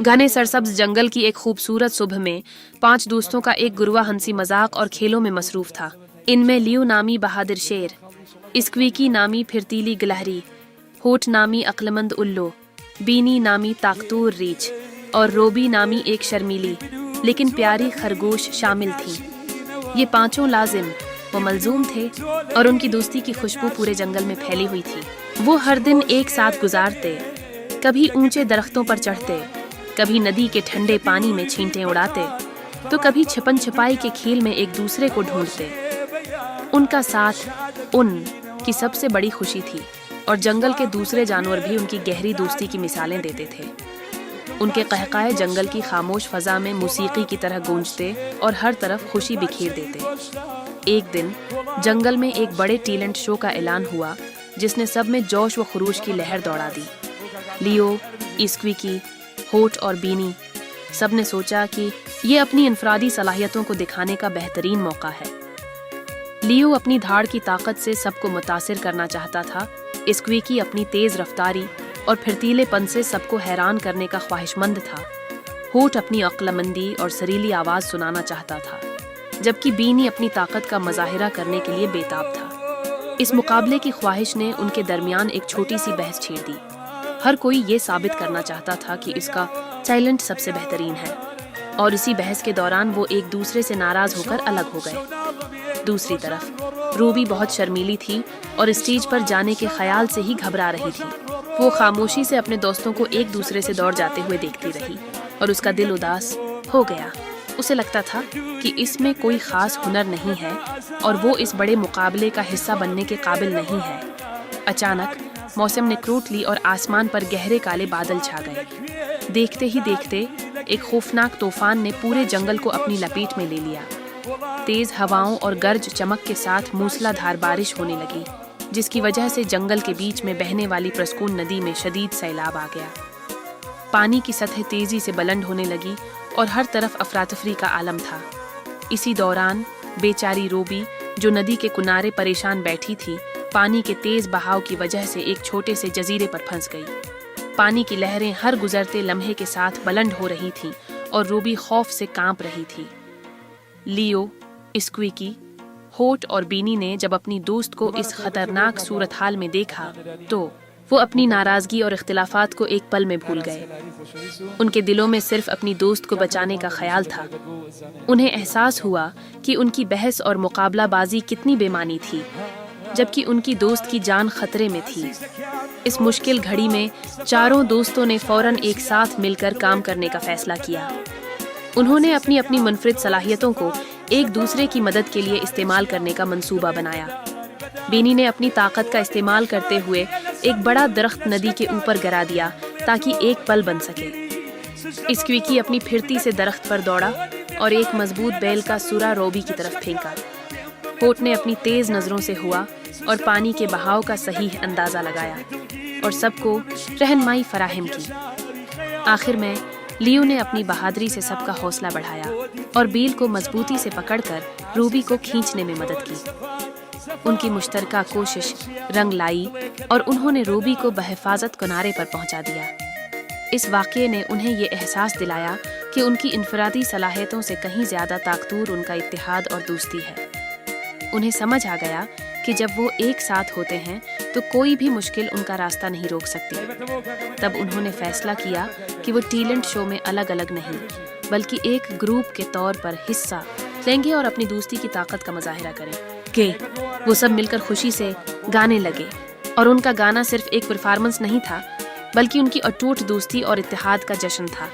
घने सरसब्ज जंगल की एक खूबसूरत सुबह में 5 दोस्तों का एक गुरवा हंसी मजाक और खेलों में मसरूफ था। इनमें लियो नामी बहादुर शेर, स्क्वीकी नामी फिरतीली गिलहरी, होठ नामी अक्लमंद उल्लू, बीनी नामी ताकतूर रीछ और रोबी नामी एक शर्मीली लेकिन प्यारी खरगोश शामिल थीं। ये पांचों लाजिम व मलजूम थे और उनकी दोस्ती की खुशबू पूरे जंगल में फैली हुई थी। वो हर दिन एक साथ गुजारते, कभी ऊंचे दरख्तों पर चढ़ते, कभी नदी के ठंडे पानी में छींटे उड़ाते, तो कभी छिपन छिपाई के खेल में एक दूसरे को ढूंढते। उनका साथ उनकी सबसे बड़ी खुशी थी और जंगल के दूसरे जानवर भी उनकी गहरी दोस्ती की मिसालें देते थे। उनके कहकाए जंगल की खामोश फजा में मौसीकी की तरह गूंजते और हर तरफ खुशी बिखेर देते। एक दिन जंगल में एक बड़े टैलेंट शो का ऐलान हुआ जिसने सब में जोश व खरूश की लहर दौड़ा दी। लियो, स्क्वीकी, होठ और बीनी सब ने सोचा कि ये अपनी इनफरादी सलाहियतों को दिखाने का बेहतरीन मौका है। लियो अपनी धाड़ की ताकत से सबको मुतासिर करना चाहता था। स्क्वीकी अपनी तेज रफ्तारी और फिरतीलेपन से सबको हैरान करने का ख्वाहिशमंद था। होठ अपनी अक्लमंदी और सरीली आवाज सुनाना चाहता था, जबकि बीनी अपनी ताकत का मजाहिरा करने के लिए बेताब था। इस मुकाबले की ख्वाहिश ने उनके दरमियान एक छोटी सी बहस छेड़ दी। हर कोई ये साबित करना चाहता था कि इसका टैलेंट सबसे बेहतरीन है और इसी बहस के दौरान वो एक दूसरे से नाराज होकर अलग हो गए। दूसरी तरफ रूबी बहुत शर्मीली थी और स्टेज पर जाने के ख्याल से ही घबरा रही थी। वो खामोशी से अपने दोस्तों को एक दूसरे से दौड़ जाते हुए देखती रही और उसका दिल उदास हो गया। उसे लगता था कि इसमें कोई खास हुनर नहीं है और वो इस बड़े मुकाबले का हिस्सा बनने के काबिल नहीं है। अचानक मौसम ने क्रूट ली और आसमान पर गहरे काले बादल छा गए। देखते ही देखते एक खौफनाक तूफान ने पूरे जंगल को अपनी लपेट में ले लिया। तेज हवाओं और गर्ज चमक के साथ मूसलाधार बारिश होने लगी, जिसकी वजह से जंगल के बीच में बहने वाली प्रस्कून नदी में शदीद सैलाब आ गया। पानी की सतह तेजी से बुलंद होने लगी और हर तरफ अफरातफरी का आलम था। इसी दौरान बेचारी रोबी, जो नदी के किनारे परेशान बैठी थी, पानी के तेज बहाव की वजह से एक छोटे से जजीरे पर फंस गई। पानी की लहरें हर गुजरते लम्हे के साथ बुलंद हो रही थीं और रूबी खौफ से कांप रही थी। लियो, स्क्वीकी, होठ और बीनी ने जब अपनी दोस्त को इस खतरनाक सूरत हाल में देखा तो वो अपनी नाराजगी और इख्तिलाफात को एक पल में भूल गए। उनके दिलों में सिर्फ अपनी दोस्त को बचाने का ख्याल था। उन्हें एहसास हुआ कि उनकी बहस और मुकाबलाबाजी कितनी बेमानी थी, जबकि उनकी दोस्त की जान खतरे में थी। इस मुश्किल घड़ी में चारों दोस्तों ने फौरन एक साथ मिलकर काम करने का फैसला किया। उन्होंने अपनी अपनी मुनफरिद सलाहियतों को एक दूसरे की मदद के लिए इस्तेमाल करने का मंसूबा बनाया। बीनी ने अपनी ताकत का इस्तेमाल करते हुए एक बड़ा दरख्त नदी के ऊपर गिरा दिया ताकि एक पल बन सके। स्क्वीकी अपनी फिरती से दरख्त पर दौड़ा और एक मजबूत बैल का सुरा रोबी की तरफ फेंका। होठ ने अपनी तेज नजरों से हुआ और पानी के बहाव का सही अंदाजा लगाया और सबको रहनुमाई फराहम की। आखिर में लियो ने अपनी बहादुरी से सबका हौसला बढ़ाया और बेल को मजबूती से पकड़कर रूबी को खींचने में मदद की। उनकी मुश्तरका कोशिश रंग लाई और उन्होंने रूबी को बहिफाजत किनारे पर पहुंचा दिया। इस वाक़ये ने उन्हें ये एहसास दिलाया कि उनकी इनफरादी सलाहियतों से कहीं ज़्यादा ताकतूर उनका इत्तेहाद और दोस्ती है। उन्हें समझ आ गया कि जब वो एक साथ होते हैं तो कोई भी मुश्किल उनका रास्ता नहीं रोक सकती। तब उन्होंने फैसला किया कि वो टैलेंट शो में अलग अलग नहीं बल्कि एक ग्रुप के तौर पर हिस्सा लेंगे और अपनी दोस्ती की ताकत का मुजाहिरा करेंगे। वो सब मिलकर खुशी से गाने लगे और उनका गाना सिर्फ एक परफॉर्मेंस नहीं था बल्कि उनकी अटूट दोस्ती और इत्तेहाद का जश्न था।